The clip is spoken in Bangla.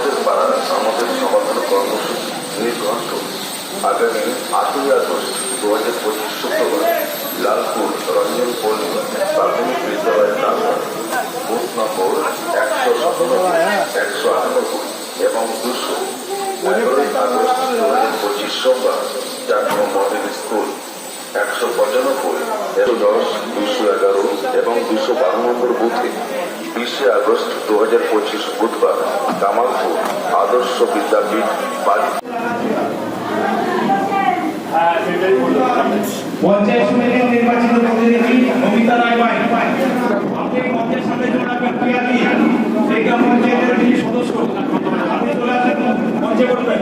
আমাদের পাড়া আমাদের সমাধান কর্মসূচি নির্ঘণ্ট আগামী 8ই আগস্ট 2025 শুক্রবার লালপুর রঞ্জন পল্লী প্রাথমিক বিদ্যালয়ের প্রাঙ্গণ বুথ নম্বর 197, 198 এবং 200। 11ই আগস্ট 2025 সোমবার জাতীয় মডেল স্কুল 195, 110, 211 এবং 212 নম্বর বুথে 20শে আগস্ট 2025 বুধবার কামালপুর আদর্শ বিদ্যাপীঠ বাড়ি। পঞ্চায়েত সমিতির নির্বাচিত প্রতিনিধি নমিতা রায় ভাই, আপনি মঞ্চের সামনে চলে আসবেন। প্রিয়াদি, এই গ্রাম পঞ্চায়েতের যিনি সদস্য, আপনি চলে আসেন, মঞ্চে বলবেন।